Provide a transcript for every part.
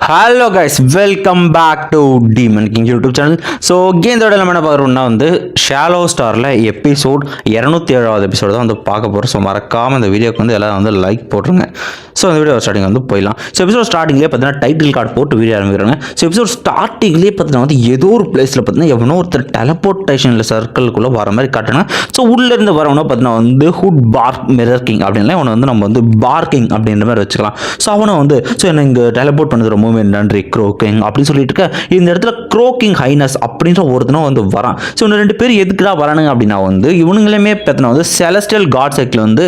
Hello guys, welcome back to demon king YouTube channel. So இதோட நம்ம என்ன பார்க்குறோம்னா ஷாலோ ஸ்டாரில் எபிசோட் 207வது எபிசோடு தான் பார்க்க போகிறோம். ஸோ மறக்காமல் இந்த வீடியோக்கு எல்லாம் லைக் போட்டுருங்க. ஸோ அந்த வீடியோ ஸ்டார்டிங் போயிடலாம். ஸோ எபிசோட் ஸ்டார்டிங்லேயே பார்த்தீங்கன்னா டைட்டில் கார்டு போட்டு வீடியோ ஆரம்பிக்கிறாங்க. ஸோ எபிசோட் ஸ்டார்டிங்லேயே பார்த்தீங்கன்னா ஏதோ ஒரு பிளேஸில் பார்த்தீங்கன்னா எவனோ ஒருத்தர் டெலபோர்டேஷனில் சர்க்கிள்குள்ளே வர மாதிரி காட்டுறாங்க. ஸோ உள்ளேருந்து வரவனோ பார்த்தீங்கன்னா ஹுட் பார்க் மிரர் கிங் அப்படின்லாம் அவனை நம்ம பார்க்கிங் அப்படின்ற மாதிரி வச்சுக்கலாம். ஸோ அவனை ஸோ என்ன இங்கே டெலபோர்ட் பண்ணது ரொம்ப நன்றி க்ரோக்கிங் அப்படின்னு சொல்லிட்டு இருக்க. இந்த இடத்துல க்ரோக்கிங் ஹைனஸ் அப்படின்ற ஒருத்தனும் வரான். ஸோ இந்த ரெண்டு பேர் எதுக்குடா வரானுங்க அப்படின்னா இவனுங்களுமே பார்த்தீங்கன்னா செலஸ்டியல் காட் சைக்கிள்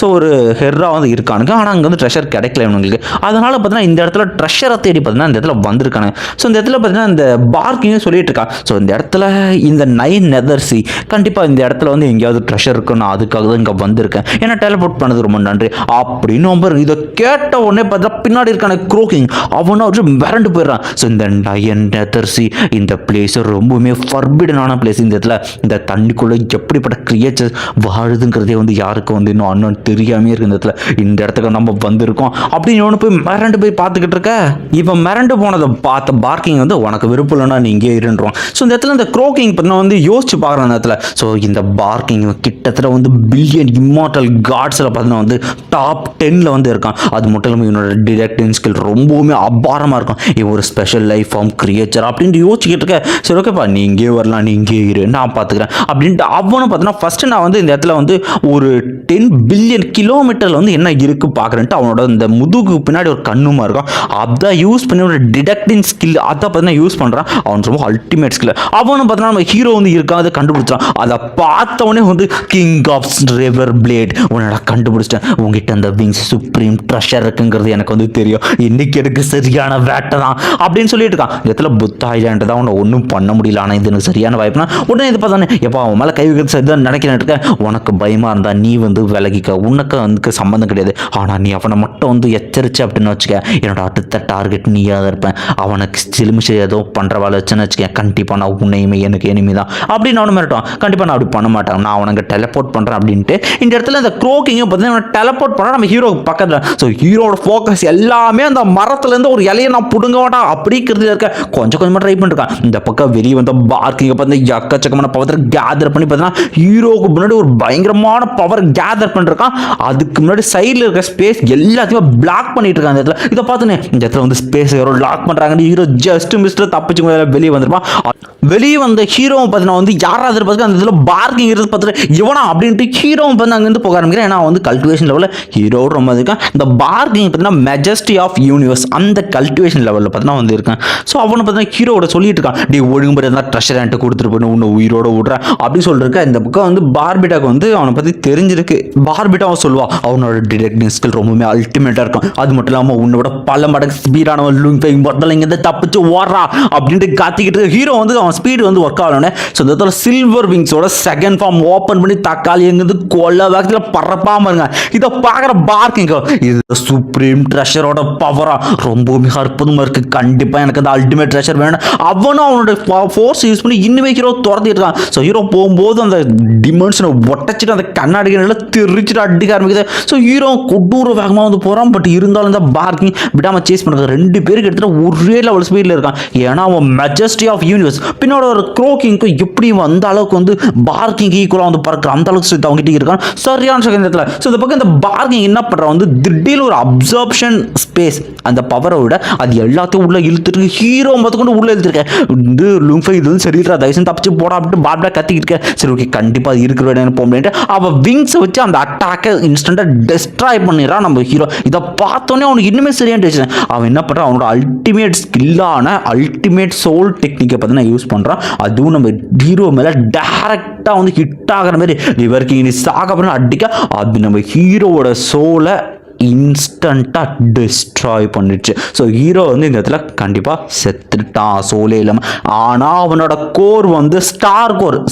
ஸோ ஒரு ஹெர்ரா இருக்கானுங்க. ஆனால் அங்கே ட்ரெஷர் கிடைக்கல இவனுங்களுக்கு. அதனால பார்த்தீங்கன்னா இந்த இடத்துல ட்ரெஷரை தேடி பார்த்தீங்கன்னா இந்த இடத்துல வந்திருக்காங்க. ஸோ இந்த இடத்துல பார்த்தீங்கன்னா இந்த பார்க்கிங் சொல்லிட்டு இருக்கான். ஸோ இந்த இடத்துல இந்த 9 நெதர்சி கண்டிப்பாக இந்த இடத்துல எங்கேயாவது ட்ரெஷர் இருக்குன்னு நான் அதுக்காக தான் இங்கே வந்திருக்கேன். ஏன்னா டெலிபோர்ட் பண்ணது ரொம்ப நன்றி அப்படின்னு இதை கேட்ட உடனே பார்த்தா பின்னாடி இருக்கான க்ரோக்கிங் அவனை மிரண்டு போயிடுறான். ஸோ இந்த 9 நெதர்சி இந்த பிளேஸ் ரொம்பவுமே ஃபர்பிடனான பிளேஸ். இந்த இடத்துல இந்த தண்ணிக்குள்ளே எப்படிப்பட்ட கிரியேச்சர் வாழுதுங்கிறதே யாருக்கும் இன்னும் அண்ணன் தெரியாமே இருக்கு. இந்த இடத்துக்கு நம்ம வந்திருக்கோம் அப்படின்னு போய் மிரண்டு போய் பார்த்துக்கிட்டு இருக்க. இவன் மிரண்டு போனதை பார்த்த பார்க்கிங் உனக்கு விருப்பம் இல்லைன்னா நீ இங்கே இருன்றோம். ஸோ இந்த இடத்துல இந்த க்ரோக்கிங் பார்த்தீங்கன்னா யோசிச்சு பார்க்குற இடத்துல ஸோ இந்த பார்க்கிங் கிட்டத்தட்ட பில்லியன் இம்மார்டல் காட்ஸில் பார்த்தீங்கன்னா டாப் 10ல் இருக்கான். அது மட்டும் இல்லாமல் இவனோட டிடெக்டிவ் ஸ்கில் ரொம்பவுமே அபாரமாக இருக்கும். இவன் ஒரு ஸ்பெஷல் லைஃப் ஃபார்ம் கிரியேச்சர் அப்படின்ட்டு யோசிச்சுக்கிட்டு இருக்க. சரி ஓகேப்பா நீ இங்கே வரலாம், நீ இங்கே இரு, நான் பார்த்துக்கிறேன் அப்படின்ட்டு அவனும் பார்த்தீங்கன்னா ஃபஸ்ட்டு நான் இந்த இடத்துல ஒரு 10 பில்லியன் கிலோமீட்டரில் என்ன இருக்குது பார்க்குறேன்ட்டு அவனோட இந்த முதுகு பின்னாடி ஒரு கண்ணுமா இருக்கும். அதை யூஸ் பண்ணி ஒரு டிடெக்டிங் ஸ்கில் அதை பார்த்தீங்கன்னா யூஸ் பண்ணுறான். அவன் ரொம்ப அல்டிமேட் ஸ்கில். அவனும் பார்த்தீங்கன்னா நம்ம ஹீரோ இருக்கா அதை கண்டுபிடிச்சான். அதை பார்த்தவொடனே கிங் ஆஃப் ரிவர் பிளேட் உன்னோட கண்டுபிடிச்சிட்டேன். உங்ககிட்ட அந்த விங்ஸ் சுப்ரீம் ட்ரெஷர் இருக்குங்கிறது எனக்கு தெரியும். இன்னைக்கு எனக்கு சரியான வேட்டை தான் அப்படின்னு சொல்லிட்டு இருக்கான். இடத்துல புத்தா ஐலாண்டு தான் உன்னை ஒன்றும் பண்ண முடியல. ஆனால் இது எனக்கு சரியான வாய்ப்புனா உடனே இது பார்த்தானே எப்போ அவன் மேலே கை வைக்கிறது சரிதான் நினைக்கிறேன் இருக்க. உனக்கு பயமாக இருந்தால் நீ விலகிக்க, உனக்கு சம்மந்தம் கிடையாது. ஆனால் நீ அவனை மட்டும் எச்சரிச்சு அப்படின்னு வச்சுக்க, என்னோட அடுத்த டார்கெட் நீயாக தான் இருப்பேன். அவனுக்கு சிலுமிச்சு ஏதோ பண்ணுற வேலை வச்சுன்னு வச்சுக்கேன், கண்டிப்பாக நான் உன்னையுமே எனக்கு எனிமி தான் அப்படின்னு அவனு மிரட்டுவான். கண்டிப்பாக நான் அப்படி பண்ண மாட்டேன், நான் அவனுக்கு டெலபோர்ட் பண்ணுறேன் அப்படின்ட்டு இந்த இடத்துல இந்த க்ரோக்கிங்கை பார்த்தீங்கன்னா டெலபோர்ட் பண்ண நம்ம ஹீரோ பக்கத்தில். ஸோ ஹீரோட ஃபோக்கஸ் எல்லாமே அந்த மரத்துலேருந்து ஒரு இலையை நான் பிடுங்க மாட்டான் அப்படிங்கிறது இருக்க. கொஞ்சம் கொஞ்சமாக ட்ரை பண்ணிருக்கான். இந்த பக்கம் வெளியே பார்க்கிங்க பார்த்து எக்கச்சக்கமான பவர் கேதர் பண்ணி பார்த்தீங்கன்னா ஹீரோவுக்கு முன்னாடி ஒரு பயங்கரமான பவர் கேதர் பண்ணிருக்கான். அதுக்கு முன்னாடி சைடில் இருக்க ஸ்பேஸ் எல்லாத்தையும் பிளாக் பண்ணிட்டு இருக்கான். இந்த இடத்துல இதை பார்த்துனே இந்த இடத்துல ஸ்பேஸ் யாரோ லாக் பண்ணுறாங்க. ஹீரோ ஜஸ்ட் மிஸ்டர் தப்பிச்சு வெளியே வந்திருப்பான். வெளியே வந்த ஹீரோவை பார்த்தீங்கன்னா யாராவது பார்த்து அந்த இதில் பார்க்கிங் இருந்து பார்த்துட்டு இவனா அப்படின்ட்டு ஹீரோவை பார்த்து அங்கேருந்து போக ஆரம்பிக்கிறேன். ஏன்னா கல்டிவேஷன் லெவலில் ஹீரோ ரொம்ப இருக்கான். இந்த பார்க்கிங் பார்த்தீங்கன்னா மெஜஸ்டி ஆஃப் யூனிவர்ஸ் அந்த கல்டிவேஷன் லெவலில் பார்த்தீங்கன்னா இருக்கேன். ஸோ அவனை பார்த்தீங்கன்னா ஹீரோட சொல்லிட்டு இருக்கான், நீ ஒழுங்குமுறை இருந்தால் ட்ரெஷர் என்கிட்ட கொடுத்துட்டு போய் உன்னை உயிரோட விட்றேன் அப்படின்னு சொல்லிருக்க. இந்த பக்கம் பார்பிட்டாக்கு அவனை பற்றி தெரிஞ்சிருக்கு. பார்பிட்டா அவன் சொல்லுவான் அவனோட டிடெக்டிவ் ஸ்கில் ரொம்பவுமே அல்டிமேட்டாக இருக்கும். அது மட்டும் இல்லாமல் உன்னோட பல மடங்கு ஸ்பீடானவன் முதல்ல இங்கே தப்பிச்சு ஓடுறா அப்படின்ட்டு காத்திக்கிட்டு ஹீரோ அவன் ஸ்பீடு ஒர்க் ஆகணும்னு. ஸோ இந்த இடத்துல சில்வர் விங்ஸோட செகண்ட் ஃபார்ம் ஓப்பன் பண்ணி தக்காளி எங்கிருந்து கொல்ல வேகத்தில் பறப்பாம இருங்க. இதை பார்க்குற பார்க்கிங் இது சுப்ரீம் ட்ரெஷரோட பவரா ரொம்பவுமே அற்புதமாக இருக்கு. கண்டிப்பாக எனக்கு அந்த அல்டிமேட் ட்ரெஷர் வேணும். அவனும் அவனோட ஃபோர்ஸ் யூஸ் பண்ணி இன்னுமே ஹீரோ துரத்திட்டு இருக்கான். ஸோ ஹீரோ போகும்போது அந்த டிமென்ஷனை ஒட்டச்சிட்டு அந்த கண்ணாடிகளை தெரிச்சுட்டு அடிக்க ஆரம்பிக்குது. ஸோ ஹீரோ கொடூர வேகமாக போகிறான். பட் இருந்தாலும் இந்த பார்க்கிங் விடாமல் சேஸ் பண்ணுறது. ரெண்டு பேருக்கு எடுத்துகிட்டு ஒரே லெவல் ஸ்பீடில் இருக்கான். ஏன்னா அவன் மெஜஸ்டி ஆஃப் யூனிவர்ஸ் பின்னோட ஒரு க்ரோக்கிங்க்கு எப்படி அந்த அளவுக்கு பார்க்கிங் ஈக்குவலாக பறக்கிற அந்த அளவுக்கு அவங்ககிட்ட இருக்கான். சரியான செகண்டத்தில். ஸோ இந்த பக்கம் இந்த பார்க்கிங் என்ன பண்ணுறான் திடீர்னு ஒரு அப்சர்ப்ஷன் ஸ்பேஸ் அந்த பவரை விட அது எல்லாத்தையும் உள்ள இழுத்துட்டு ஹீரோ கொண்டு உள்ள இழுத்துருக்கேன். லுங்ஃபை இது சரிடா தயவுசெய்து தப்பிச்சு போடா அப்படின்ட்டு பார்பிட்டா கத்திக்கிட்டு இருக்கேன். சரி ஓகே கண்டிப்பாக இருக்கிற இடம் போக அவன் விங்ஸை வச்சு அந்த அட்டாக்கை இன்ஸ்டன்ட்டாக டெஸ்ட்ராய் பண்ணிடுறான் நம்ம ஹீரோ. இதை பார்த்தோன்னே அவனுக்கு இன்னுமே சரியான டென்ஷன். அவன் என்ன பண்ணுறான் அவனோட அல்டிமேட் ஸ்கில்லான அல்டிமேட் சோல் டெக்னிக்கை பார்த்தீங்கன்னா யூஸ் பண்ணுறான். அதுவும் நம்ம ஹீரோ மேலே டைரக்டாக ஹிட் ஆகிற மாதிரி ரிவர் கிங் சாக பண்ண அடிக்க அது நம்ம ஹீரோவோட சோலை இன்ஸ்டண்ட்டாக டிஸ்ட்ராய் பண்ணிடுச்சு. ஸோ ஹீரோ இந்த இடத்துல கண்டிப்பாக செத்துட்டான் சோலே இல்லாமல். ஆனால் அவனோட கோர்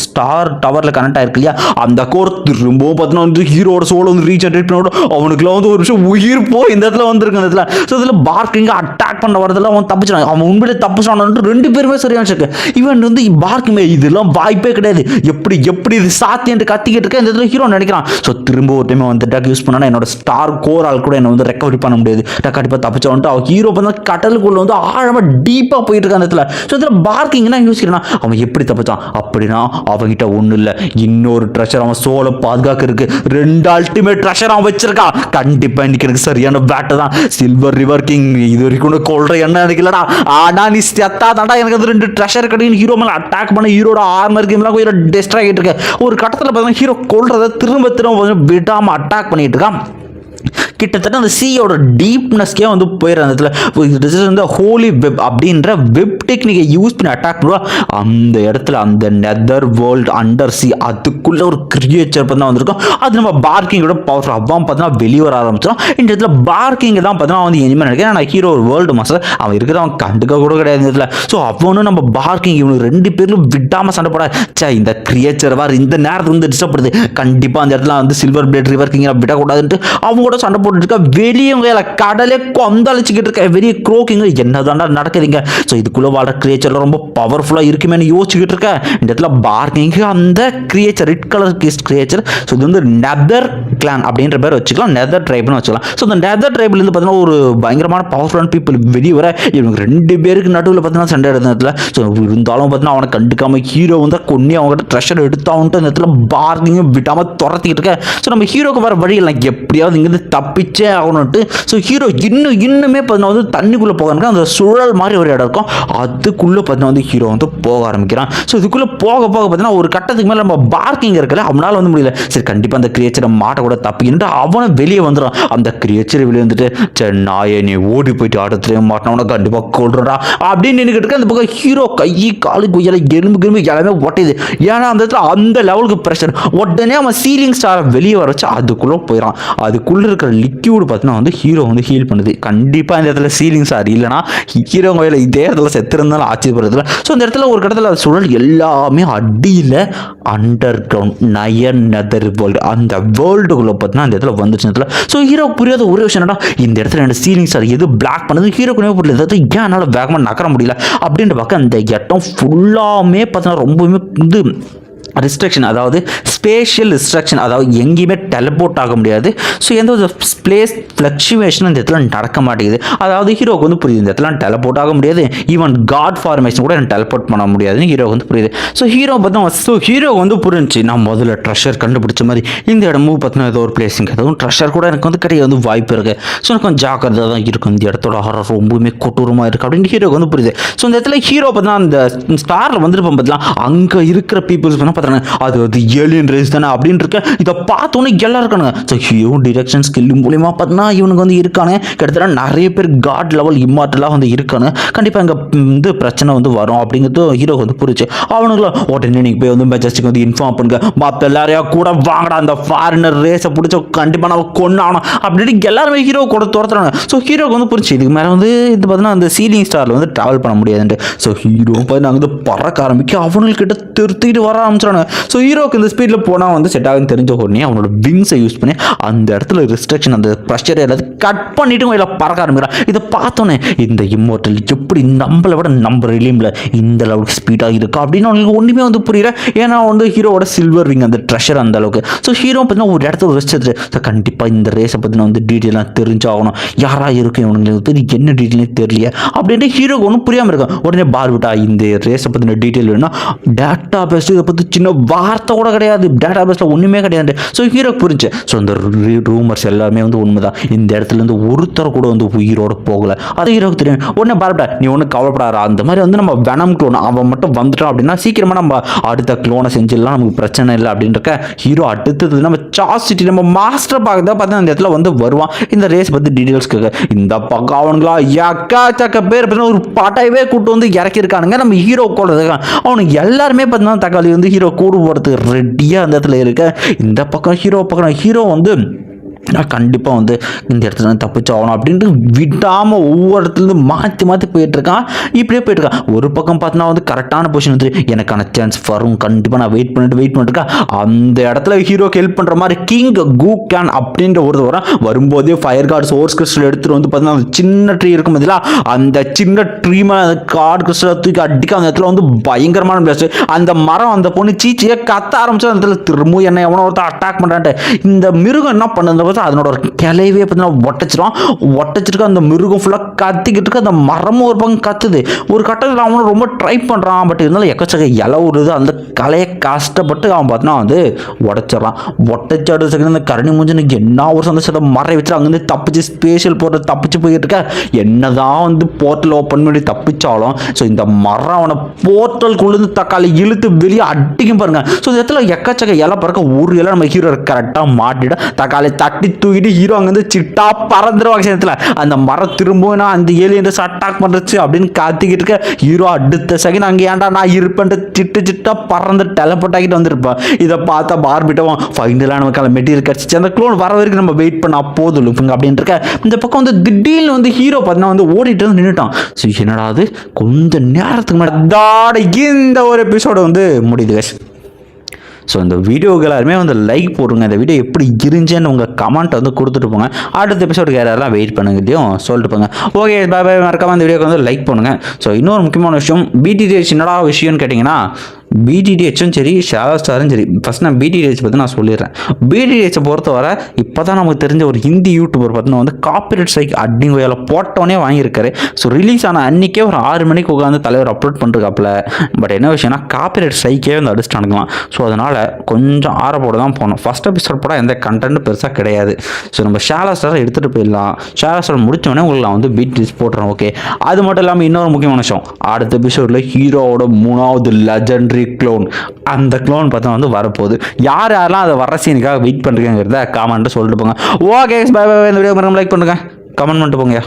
ஸ்டார் டவரில் கனெக்ட் ஆயிருக்கு இல்லையா, அந்த கோர் திரும்பவும் பார்த்தீங்கன்னா ஹீரோட சோலை ரீச் அட்டேட் பண்ணோட அவனுக்குலாம் ஒரு விஷயம் உயிர் போய் இந்த இடத்துல வந்திருக்கு. இந்த இடத்துல ஸோ இதில் பார்க்கிங்க அட்டாக் பண்ண வரதில் அவன் தப்பிச்சான். அவன் உண்மையிலே தப்பிச்சான்னு ரெண்டு பேருமே சரியான இருக்கு. இவன் பார்க்குமே இதெல்லாம் வாய்ப்பே கிடையாது, எப்படி எப்படி இது சாத்தியன்ட்டு கத்திக்கிட்டு இருக்க. இந்த இடத்துல ஹீரோ நினைக்கிறான். ஸோ திரும்ப ஒரு டைம் அட்டாக் யூஸ் பண்ணா என்னோட ஸ்டார் கோர் கூட என்ன வந்து ரெக்கவரி பண்ண முடியாது. கண்டிப்பாக தப்பிச்சு வந்துட்டு அவன் ஹீரோ பார்த்தா கடலுக்குள்ள வந்து ஆழமாக டீப்பாக போயிட்டு இருக்கான் இடத்துல. ஸோ இதில் பார்க்கிங்னா யோசிக்கிறான் அவன் எப்படி தப்பிச்சான் அப்படின்னா அவன்கிட்ட ஒன்றும் இல்லை, இன்னொரு ட்ரெஷர் அவன் சோலை பாதுகாக்கிறதுக்கு 2 அல்டிமேட் ட்ரெஷர் அவன் வச்சிருக்கான். கண்டிப்பாக இன்னைக்கு எனக்கு சரியான பேட்டை தான் சில்வர் ரிவர் கிங். இது வரைக்கும் கொள்ற என்ன எனக்கு இல்லடா, ஆனா நீ செத்தா தாண்டா எனக்கு வந்து 2 ட்ரெஷர் கிடைக்கும். ஹீரோ மேலே அட்டாக் பண்ண ஹீரோட ஆர்மர் கேம்லாம் கொஞ்சம் டெஸ்ட்ராய் ஆகிட்டு இருக்கு. ஒரு கட்டத்தில் பார்த்தீங்கன்னா ஹீரோ கொள்றதை திரும்ப விடாமல் அட்டாக் பண்ணிட்டு இருக்கான். கிட்டத்தட்ட அந்த சீயோட டீப்னஸ்க்கே வந்து போயிடுற ஹோலி வெப் அப்படின்ற வெப் டெக்னிக்கை யூஸ் பண்ணி அட்டாக் பண்ணுவா. அந்த இடத்துல அந்த நெதர் வேர்ல்டு அண்டர் சி அதுக்குள்ள ஒரு கிரியேச்சர் பார்த்தா வந்திருக்கும். அது நம்ம பார்க்கிங்கோட பவர் அவ்வாம் பார்த்தீங்கன்னா வெளியே வர ஆரம்பிச்சிடும். இந்த இடத்துல பார்க்கிங் தான் பார்த்தீங்கன்னா வந்து இனிமேல் நினைக்கிறேன் நான் ஹீரோ ஒரு வேர்ல்டு மாஸ்டர் அவன் இருக்கிற அவன் கண்டுக்க கூட கிடையாது இந்த இடத்துல. ஸோ அவனும் நம்ம பார்க்கிங் இவனுக்கு 2 பேரும் விடாமல் சண்டை போட இந்த கிரியேச்சர் வார் இந்த நேரத்துக்கு வந்து டிஸ்டர்ப் பண்ணுது. கண்டிப்பாக அந்த இடத்துல வந்து சில்வர் பிளேட் ரிவர் கிங் விடக்கூடாதுன்ட்டு அவங்க கூட சண்டை போட்டு இருக்க வெளியே கடலே கொந்தளிச்சுக்கிட்டு இருக்க வெளியே க்ரோக்கிங்க என்னதாண்டா நடக்குதுங்க. ஸோ இதுக்குள்ள வாழ்ற கிரியேச்சர் ரொம்ப பவர்ஃபுல்லா இருக்குமே யோசிச்சுக்கிட்டு இருக்க இந்த இடத்துல பார்க்கிங் அந்த creature red colour creature. So இது வந்து நெதர் கிளான் அப்படின்ற பேர் வச்சுக்கலாம், நெதர் ட்ரைப்னு வச்சுக்கலாம். ஸோ இந்த நெதர் ட்ரைப்ல இருந்து பார்த்தீங்கன்னா ஒரு பயங்கரமான பவர்ஃபுல்லான பீப்புள் வெளியே வர இவங்க 2 பேருக்கு நடுவில் பார்த்தீங்கன்னா சண்டை எடுத்ததுல. ஸோ இருந்தாலும் பார்த்தீங்கன்னா அவனை கண்டுக்காம ஹீரோ வந்து கொன்னி அவங்ககிட்ட ட்ரெஷர் எடுத்தாவுன்ட்டு அந்த இடத்துல பார்க்கிங் விடாம துரத்திக்கிட்டு இருக்க. ஸோ நம்ம ஹீரோக்கு வர வழி இல்லை எப்படியாவது இங்கிருந்து தப்பிச்சே ஆகணும்ட்டு. ஸோ ஹீரோ இன்னுமே பார்த்தீங்கன்னா வந்து தண்ணிக்குள்ளே போக அந்த சுழல் மாதிரி ஒரு இடம் இருக்கும் அதுக்குள்ளே பார்த்தீங்கன்னா வந்து ஹீரோ வந்து போக ஆரம்பிக்கிறான். ஸோ இதுக்குள்ளே போக பார்த்தீங்கன்னா ஒரு கட்டத்துக்கு மேலே நம்ம பார்க்கிங் இருக்கல அவனால் வந்து முடியல. சரி கண்டிப்பாக அந்த கிரியேச்சரை மாட்ட கூட தப்பிக்கிட்டு அவனை வெளியே வந்துடும். அந்த கிரியேச்சரை வெளியே வந்துட்டு சரி நாயை நீ ஓடி போயிட்டு ஆட்டத்துலேயே மாட்டினவனை கண்டிப்பாக கொள்றா அப்படின்னு நின்றுக்கிட்டு இருக்க. அந்த பக்கம் ஹீரோ கை காலு குய்யால எலும்பு எல்லாமே ஒட்டையுது. ஏன்னா அந்த இடத்துல அந்த லெவலுக்கு ப்ரெஷர் உடனே அவன் சீலிங் ஸ்டாரை வெளியே வர வச்சு அதுக்குள்ளே போயிடறான். அதுக்குள்ளே இருக்கிற லிக்யூடு பார்த்தீங்கன்னா வந்து ஹீரோ வந்து ஹீல் பண்ணுது. கண்டிப்பாக இந்த இடத்துல சீலிங் ஸ்டார் இல்லைனா ஹீரோ கோயில இதே இடத்துல செத்துருந்தாலும் ஆச்சரியப்படுறதுல. ஸோ இந்த இடத்துல ஒரு இடத்துல சுழல் எல்லாமே அடியில் under ground nine neither world அந்த வேர்ல்டுக்குள்ளே பார்த்தீங்கன்னா அந்த இடத்துல வந்துச்சு இடத்துல. ஸோ ஹீரோ புரியாத ஒரே விஷயம் என்னடா இந்த இடத்துல என்ன சீலிங் ஸ்டார் எது பிளாக் பண்ணது ஹீரோக்குனே புரியல. ஏன் என்னால் வேகமாக நகர முடியல அப்படின்ற பக்கம் அந்த இடம் ஃபுல்லாமே பார்த்தீங்கன்னா ரொம்பவுமே வந்து ரெஸ்ட்ரிக்ஷன் அதாவது ஸ்பேஷியல் ரெஸ்ட்ரிக்ஷன் அதாவது எங்கேயுமே டெலிபோர்ட் ஆக முடியாது. ஸோ எந்த ஒரு பிளேஸ் ஃப்ளக்சுவேஷன் இந்த இடத்துல நடக்க மாட்டேங்குது. அதாவது ஹீரோக்கு வந்து புரியுது இந்த இடத்துல டெலிபோர்ட் ஆக முடியாது. ஈவன் காட் ஃபார்மேஷன் கூட டெலிபோர்ட் பண்ண முடியாதுன்னு ஹீரோ வந்து புரியுது. ஸோ ஹீரோ பார்த்தா ஹீரோ வந்து புரிஞ்சு நான் முதல்ல ட்ரெஷர் கண்டுபிடிச்ச மாதிரி இந்த இடமும் பார்த்தீங்கன்னா ஏதோ ஒரு பிளேஸிங் அதுவும் ட்ரெஷர் கூட எனக்கு வந்து கிடையாது வந்து வாய்ப்பு இருக்குது. ஸோ எனக்கு கொஞ்சம் ஜாக்கிரதை தான் இருக்கும் இந்த இடத்தோட ஹாரர் ரொம்பவுமே கொடூரமாக இருக்குது அப்படின்னு ஹீரோக்கு வந்து புரியுது. ஸோ இந்த இடத்துல ஹீரோ பார்த்தீங்கன்னா அந்த ஸ்டாரில் வந்துருப்போம் பார்த்தீங்கன்னா அங்கே இருக்கிற பீப்புள்ஸ் பார்த்தா அது வந்து ஏலியன் ரேஸ் தானே அப்படின்னு இருக்க. இதை பார்த்தோன்னே எல்லாம் இருக்கானுங்க. ஸோ ஹீரோ டிரெக்ஷன் ஸ்கில் மூலியமா பார்த்தீங்கன்னா இவனுக்கு வந்து இருக்கானு கிட்டத்தட்ட நிறைய பேர் காட் லெவல் இம்மார்டலாக வந்து இருக்கானு. கண்டிப்பாக இங்கே வந்து பிரச்சனை வந்து வரும் அப்படிங்கிறது ஹீரோ வந்து புரிச்சு அவனுக்குலாம் உடனே நீங்கள் போய் வந்து மெஜஸ்டிக் வந்து இன்ஃபார்ம் பண்ணுங்க மற்ற எல்லாரையா கூட வாங்கடா அந்த ஃபாரினர் ரேஸை பிடிச்ச கண்டிப்பாக நம்ம கொண்டாடணும் அப்படின்னு எல்லாருமே ஹீரோ கூட துரத்துறாங்க. ஸோ ஹீரோக்கு வந்து புரிச்சு இதுக்கு மேலே வந்து இது பார்த்தீங்கன்னா அந்த சீலிங் ஸ்டாரில் வந்து ட்ராவல் பண்ண முடியாதுன்ட்டு. ஸோ ஹீரோ பார்த்து நாங்கள் வந்து பறக்க ஆரம்பிக்க அவனுக்கிட்ட திருத்திட்டு வர ஆரம்பிச்சிடாங்க. ஸோ ஹீரோக்கு இந்த ஸ்பீடில் போனால் வந்து செட் ஆகுன்னு தெரிஞ்ச உடனே அவனோட விங்ஸை யூஸ் பண்ணி அந்த இடத்துல ரெஸ்ட்ரிக்ஷன் அந்த ப்ரெஷர் எல்லாத்தையும் கட் பண்ணிட்டு இதில் பறக்க ஆரம்பிக்கிறான். இதை பார்த்தோன்னே இந்த இம்மோர்டல் எப்படி நம்மளை விட நம்ம ரிலீமில் இந்த அளவுக்கு ஸ்பீடாக இருக்கா அப்படின்னு அவங்களுக்கு ஒன்றுமே வந்து புரியல. ஏன்னா வந்து ஹீரோவோட சில்வர் விங் அந்த ட்ரெஷர் அந்த அளவுக்கு. ஸோ ஹீரோ பார்த்தீங்கன்னா ஒரு இடத்துல ரெஸ்ட் எடுத்து ஸோ கண்டிப்பாக இந்த ரேஸை பற்றின வந்து டீட்டெயிலாக தெரிஞ்சாகணும். யாராக இருக்கும் இவனுங்களுக்கு என்ன டீட்டெயிலே தெரியலையே அப்படின்ட்டு ஹீரோக்கு ஒன்றும் புரியாமல் இருக்கும். உடனே பார்விட்டா இந்த ரேஸை பற்றின டீட்டெயில் வேணும்னா டேட்டா பேஸ் இதை பற்றி சின்ன வார்த்தை கூட கிடையாது டேட்டா பேஸில் ஒன்றுமே கிடையாது. ஸோ ஹீரோ புரிஞ்சு ஸோ இந்த ரூமர்ஸ் எல்லாமே வந்து உண்மைதான். இந்த இடத்துல இருந்து ஒருத்தர் கூட வந்து உயிரோடு போகலை அது ஹீரோக்கு தெரியும். உடனே பார்விட்டா நீ ஒன்றும் கவலைப்படாரா அந்த மாதிரி வந்து நம்ம வெனம் க்ளோன் அவன் மட்டும் வந்துட்டான் அப்படின்னா சீக்கிரமாக நம்ம அடுத்த க்ளோனை செஞ்சிடலாம் நமக்கு பிரச்சனை இல்லை அப்படின்றக்க ஹீரோ அடுத்தது நம்ம சாஸ்டிட்டி நம்ம மாஸ்டர் பார்க்க தான் பார்த்தா அந்த இடத்துல வந்து வருவான் இந்த ரேஸ் பற்றி டீட்டெயில்ஸ்க்கு. இந்த பக்கம் அவனுங்களா எக்காச்சக்க பேர் ஒரு பட்டாயவே கூட்டு வந்து இறக்கியிருக்கானுங்க நம்ம ஹீரோ கூட அவனுக்கு எல்லாருமே பார்த்தீங்கன்னா தக்காளி வந்து ஹீரோ கூடு போகிறதுக்கு ரெடியாக அந்த இடத்துல இருக்க. இந்த பக்கம் ஹீரோ வந்து நான் கண்டிப்பாக வந்து இந்த இடத்துல தப்பிச்சாகணும் அப்படின்ட்டு விடாமல் ஒவ்வொரு இடத்துலேருந்து மாற்றி போயிட்டுருக்கான். இப்படியே போயிட்டுருக்கான். ஒரு பக்கம் பார்த்தீங்கன்னா வந்து கரெக்டான பொசிஷன் வந்து எனக்கான சான்ஸ் வரும் கண்டிப்பாக நான் வெயிட் பண்ணிட்டுருக்கேன். அந்த இடத்துல ஹீரோக்கு ஹெல்ப் பண்ணுற மாதிரி கிங் கூகேன் அப்படின்ற ஒரு வரும்போதே ஃபயர் கார்டு சோர்ஸ் கிறிஸ்டல் எடுத்துகிட்டு வந்து பார்த்தீங்கன்னா சின்ன ட்ரீ இருக்கும் பதிலா அந்த சின்ன ட்ரீ மேலே கார்டு கிறிஸ்டலை தூக்கி அடிக்க அந்த இடத்துல வந்து பயங்கரமான பிளேஸ். அந்த மரம் அந்த பொண்ணு சீச்சியை கத்த ஆரம்பிச்சு அந்த இடத்துல திரும்ப என்ன எவனோ ஒருத்தர் அட்டாக் பண்ணுறான்ட்டு இந்த மிருகம் என்ன பண்ணுறது பார்த்தா அதனோட ஒரு கிளையவே பார்த்தீங்கன்னா ஒட்டச்சிருக்க அந்த மிருகம் ஃபுல்லாக கத்திக்கிட்டு இருக்கு. அந்த மரமும் ஒரு பக்கம் கத்துது. ஒரு கட்டத்தில் அவனும் ரொம்ப ட்ரை பண்ணுறான். பட் இருந்தாலும் எக்கச்சக்க இலை விடுது. அந்த கலையை கஷ்டப்பட்டு அவன் பார்த்தீங்கன்னா வந்து உடச்சிடறான். ஒட்டச்சி அடுத்த செகண்ட் அந்த கரணி மூஞ்சினுக்கு என்ன ஒரு சந்தோஷத்தை மறை வச்சு அங்கேருந்து தப்பிச்சு ஸ்பேஷியல் போர்ட்டல் தப்பிச்சு போயிட்டு இருக்க. என்னதான் வந்து போர்ட்டல் ஓப்பன் பண்ணி தப்பிச்சாலும் ஸோ இந்த மரம் அவனை போர்ட்டலுக்குள்ளேருந்து தக்காளி இழுத்து வெளியே அடிக்கும் பாருங்க. ஸோ இந்த இடத்துல எக்கச்சக்க இலை பறக்க ஒரு இலை நம்ம ஹீரோ கரெக்டாக மாட்டிட தக்காளி தட்டி தூக்கிட்டு ஹீரோ அங்கேருந்து சிட்டா பறந்துருவாங்க. சேர்த்துல அந்த மரம் திரும்பவும் அந்த ஏலியன் அட்டாக் பண்ணுறச்சு அப்படின்னு காத்திக்கிட்டு இருக்க. ஹீரோ அடுத்த செகண்ட் அங்கே ஏன்டா நான் இருப்பேன்ட்டு சிட்டா பறந்து டெலபோர்ட் ஆகிட்டு வந்திருப்பேன். இதை பார்த்தா பார்பிட்டவும் ஃபைனலாக நமக்கு மெட்டீரியல் கிடச்சிச்சு. அந்த க்ளோன் வர வரைக்கும் நம்ம வெயிட் பண்ண போதும் லுப்புங்க அப்படின்னு இருக்க. இந்த பக்கம் வந்து திடீர்னு வந்து ஹீரோ பார்த்தீங்கன்னா வந்து ஓடிட்டு வந்து நின்றுட்டான். ஸோ என்னடா அது கொஞ்ச நேரத்துக்கு முன்னாடி இந்த ஒரு எபிசோடு வந்து முடியுது. ஸோ இந்த வீடியோக்கு எல்லாருமே வந்து லைக் போடுங்க. இந்த வீடியோ எப்படி இருந்துச்சுன்னு உங்கள் கமெண்ட் வந்து கொடுத்துட்டு போங்க. அடுத்த எபிசோடுக்கு யாரெல்லாம் வெயிட் பண்ணுங்கதையும் சொல்லிட்டு போங்க. Okay bye. மறக்காம இந்த வீடியோக்கு வந்து லைக் பண்ணுங்கள். ஸோ இன்னொரு முக்கியமான விஷயம், பிடிடிஹெச் என்னடா விஷயம்னு கேட்டிங்கன்னா, பிடிடிஹெச்சும் சரி ஷேலோ ஸ்டாரும் சரி. ஃபஸ்ட் நான் பிடிடிஹெச் பற்றி நான் சொல்லிடுறேன். பிடிடிஹெச்சை பொறுத்தவரை இப்போ தான் நமக்கு தெரிஞ்ச ஒரு ஹிந்தி யூடியூபர் பார்த்தீங்கன்னா வந்து காப்பிரைட் ஸ்ட்ரைக் அப்படிங்கிற போட்டோன்னே வாங்கியிருக்காரு. ஸோ ரிலீஸ் ஆன அன்றைக்கே ஒரு 6 மணிக்கு உட்காந்து தலைவர் அப்லோட் பண்ணிருக்காப்புல. பட் என்ன விஷயம்னா காப்பிரைட் ஸ்ட்ரைக்கே வந்து அடிச்சுட்டானுங்களாம். ஸோ அதனால் கொஞ்சம் ஆரப்போட தான் போகணும். ஃபஸ்ட் எபிசோட் போட எந்த கண்டென்ட் பெருசாக கிடையாது. ஸோ நம்ம ஷேலோ ஸ்டாரை எடுத்துகிட்டு போயிடலாம். ஷேலோ ஸ்டார் முடித்தோடனே உங்களுக்கு நான் வந்து பிடிடிஹெச் போட்டுறேன். ஓகே, அது மட்டும் இல்லாமல் இன்னொரு முக்கியமான விஷயம், அடுத்த எபிசோடில் ஹீரோவோட 3வது லெஜெண்டரி க்ளோன், அந்த க்ளோன் பார்த்தா வந்து வரப்போகுது. யாரெல்லாம் அதை வர சீனுக்காக வெயிட் பண்ணுறீங்கிறத கமெண்ட்டு சொல்லிட்டு போங்க. Okay bye. இந்த வீடியோ லைக் பண்ணுங்க, கமெண்ட் பண்ணிட்டு போங்க.